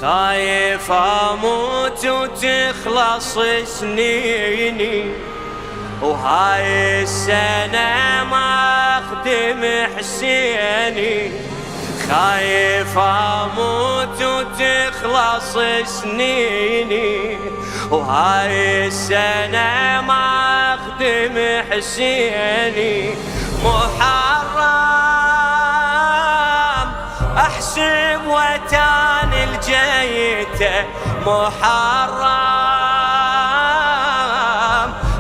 خايف اموت وتخلص سنيني، وهاي السنة ما اخدم حسيني. خايف اموت وتخلص سنيني، وهاي السنة ما اخدم حسيني. محرم احسب وتان الجيته، محرم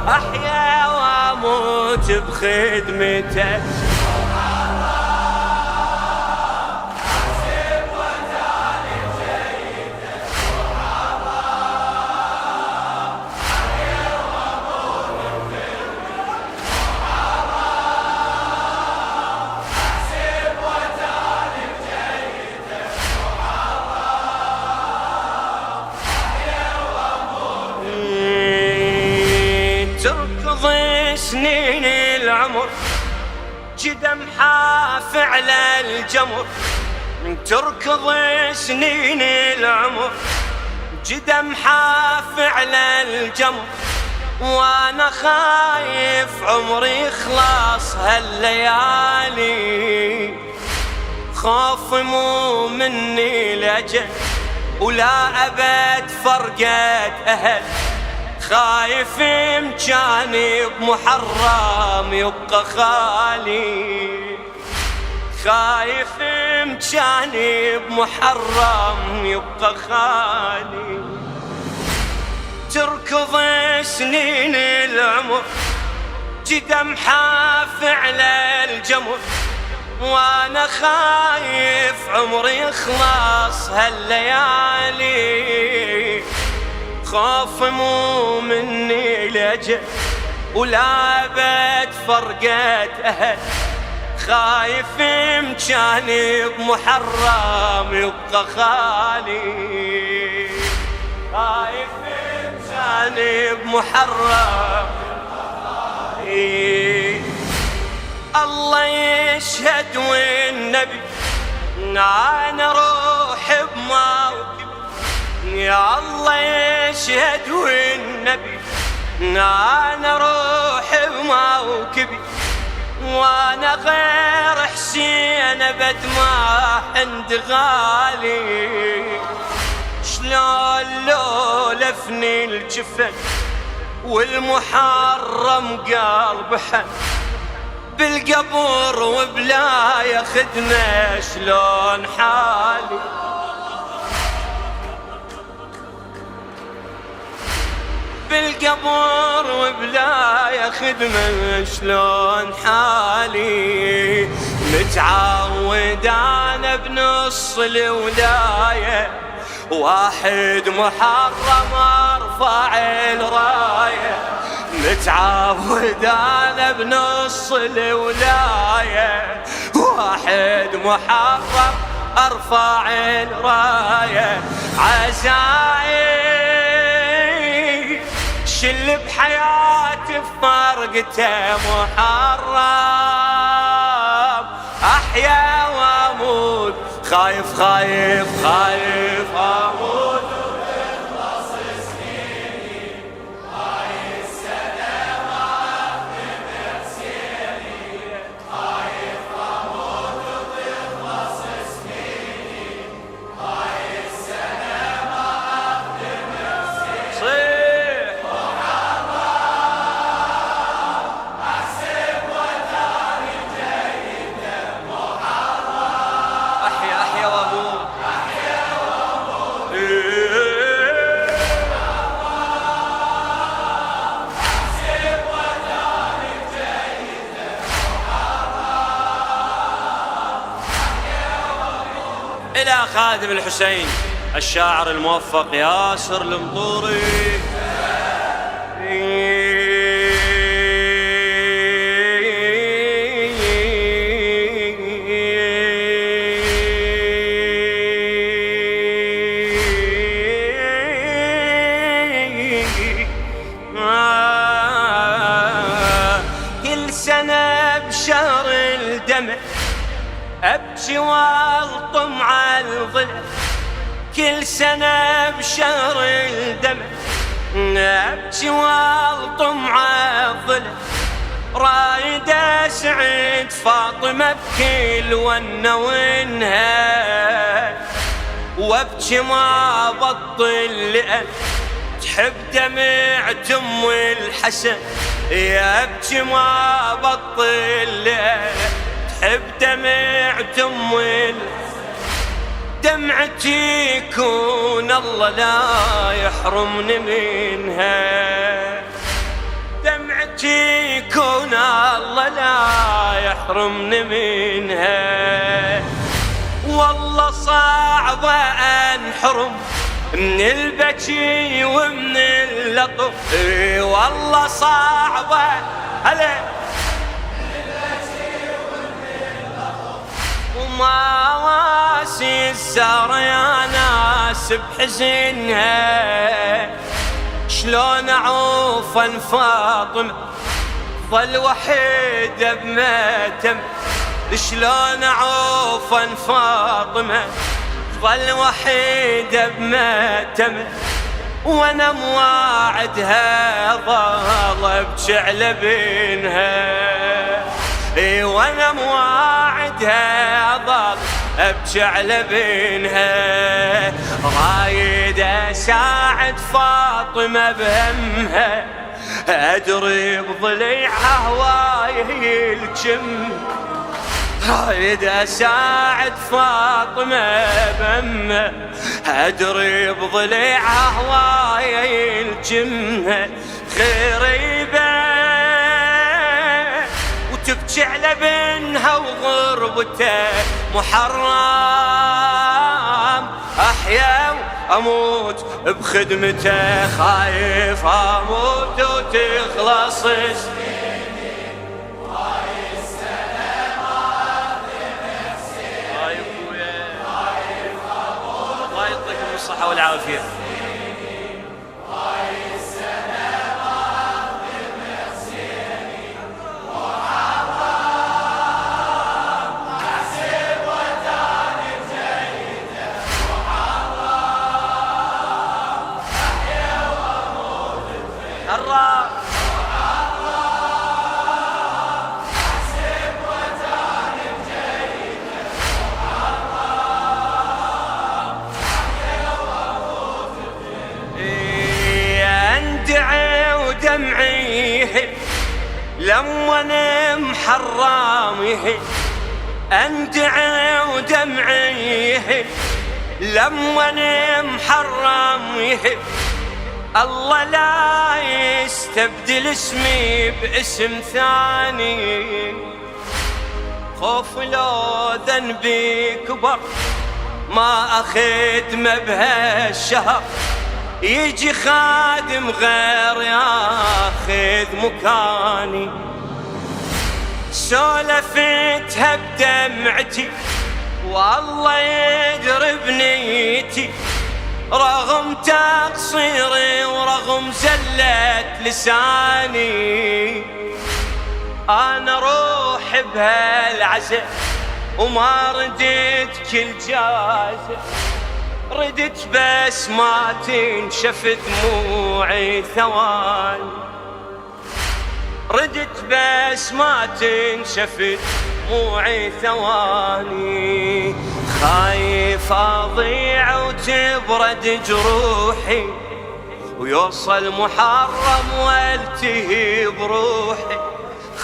احيا واموت بخدمته. تركض سنين العمر جدم حاف على الجمر، تركض سنين العمر جدم حاف على الجمر. وانا خايف عمري يخلص هالليالي، خوف مو مني لجل ولا ابد فرقة اهل. خايف مجاني بمحرم يبقى خالي، خايف مجاني بمحرم يبقى خالي. تركض سنين العمر جدم حاف على الجمر، وانا خايف عمري يخلص هالليالي. خوف مو مني لجل ولا بد فرقة اهل. خايف مجاني بمحرم يبقى خالي، خايف مجاني بمحرم يبقى خالي. الله يشهد والنبي انا روحي بموكب، يا الله يشهد والنبي انا روحي بموكبي. وانا غير حسين ابد ما عند غالي. شلون لو لفني الجفن والمحرم قلب حن، بالقبر وبلا ياخدنا شلون حالي. بالقبر وبلا ياخدنا شلون حالي. متعود انا بنص الولاية، واحد محرم ارفع الراية. متعود انا بنص الولاية، واحد محرم ارفع الراية. عزايم شل بحياتي بفرقته، محرم احيا واموت. خايف خايف خايف اموت وتخلص سنيني، هاي السنة ما اخدم حسيني. خايف اموت وتخلص سنيني، هاي السنة ما اخدم حسيني. إلى خادم الحسين الشاعر الموفق ياسر المطوري. كل سنة بشهر الدمع أبكي والطم على الظل، كل سنة بشهر الدمع أبكي والطم عالظلم، رايد أسعد فاطمة بكل ونة ونهى، وابكي ما بطل لأن تحب دمعة أم الحسن، يا ابكي ما بطل لأن تحب دمعة أم الحسن. دمعتي يكون الله لا يحرمني منها، دمعتي يكون الله لا يحرمني منها. والله صعب انحرم من البكي ومن اللطف، والله صعب هلا وما واسي الزهرة يا ناس بحزنها، شلون اعوف فاطمة ظل وحيدة بماتم، شلون اعوف فاطمة ظل وحيدة بماتم، وانا مواعدها ظل ابكي على بينها، وانا مواعدها ظل ابكي على بينها. رايد اساعد فاطمة بهمها، ادري بضليعها هواي الجم، رايد اساعد فاطمة بهمها، ادري بضليعها هواي الجم. غريبة وتبكي على بنها وغربته محرم، احيا واموت بخدمته، خايف اموت وتخلص سنيني، وهاي السنة ما اخذ نفسي، خايف اموت الله يعطيكم الصحة والعافية. دمعي لما انا محرم، اندعي ودمعي لما انا محرم، الله لا يستبدل اسمي باسم ثاني، خوف لو ذنبي كبر ما اخدمه بهالشهر، يجي خادم غير ياخذ مكاني. سولفتها بدمعتي والله يدري بنيتي، رغم تقصيري ورغم زلة لساني، انا روحي بهالعزة وما ردت كل جازة، ردت بس ما تنشف دموعي ثواني، ردت بس ما تنشف دموعي ثواني. خايف اضيع وتبرد جروحي، ويوصل محرم والتهي بروحي،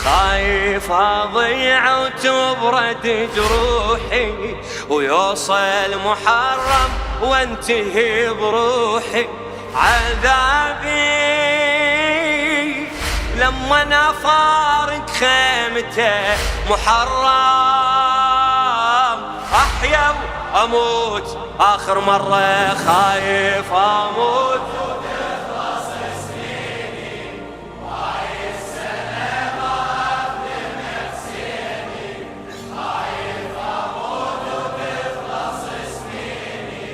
خايف اضيع وتبرد جروحي، ويوصل محرم وانتهي بروحي. عذابي لما انا فارق خيمته محرم، احيا واموت اخر مرة، خايف اموت وتخلص سنيني، وهاي السنة ما اخدم نفسيني، خايف اموت وتخلص سنيني،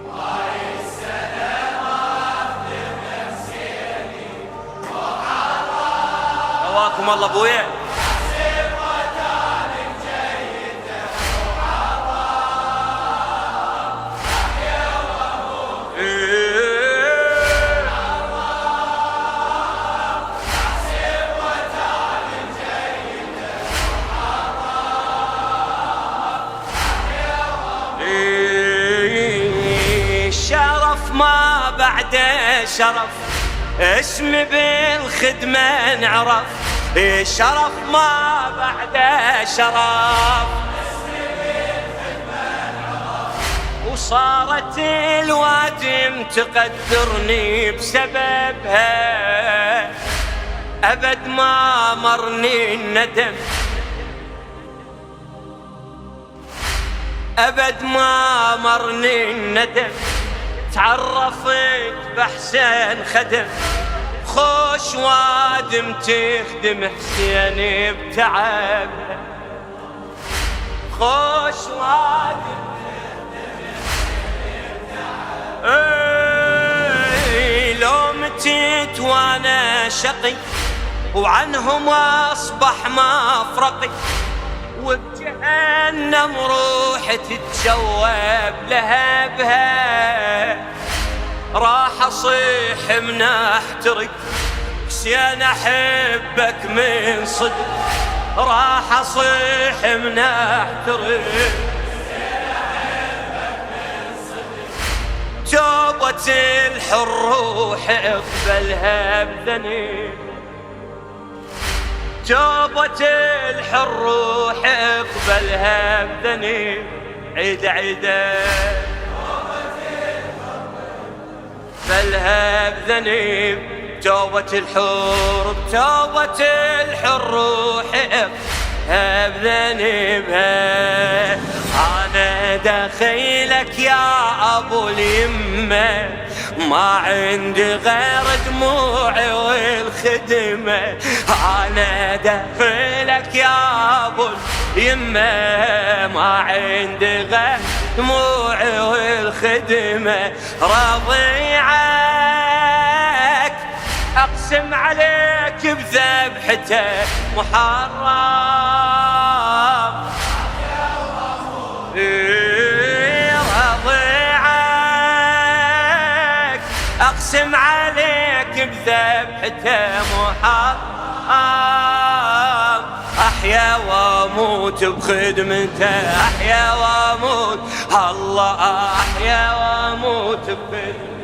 وهاي السنة ما اخدم نفسيني، وحرام هواكم الله ابويا. بعده شرف، اسمي بالخدمة انعرف، شرف ما بعده شرف، وصارت الوادم تقدرني بسببها، أبد ما مرني الندم، أبد ما مرني الندم، تعرفت بحسين خدم، خوش وادم تخدم حسين بتعب، خوش وادم لو متيت وانا شقي، وعنهم اصبح مفرقي، وبجهنم روحي تتشوب لهبها، راح اصيح من احترق، حسين احبك من صدق، راح اصيح من احترق، توبة الحر روح اقبلها بذنب، توبة الحر روح اقبلها بذنب، عيد عيده اقبلها بذنب، توبة الحر توبة الحر روح اقبلها بذنبها، أنا دخيلك يا أبو اليمة، ما عندي غير دموعي والخدمة، أنا دخيلك يا أبو اليمة، ما عندي غير دموعي والخدمة، رضيعك أقسم عليك بذبحته محرم، رضيعك أقسم عليك بذبحته محرم، أحيا وأموت بخدمته، أحيا وأموت الله، أحيا وأموت بخدمته.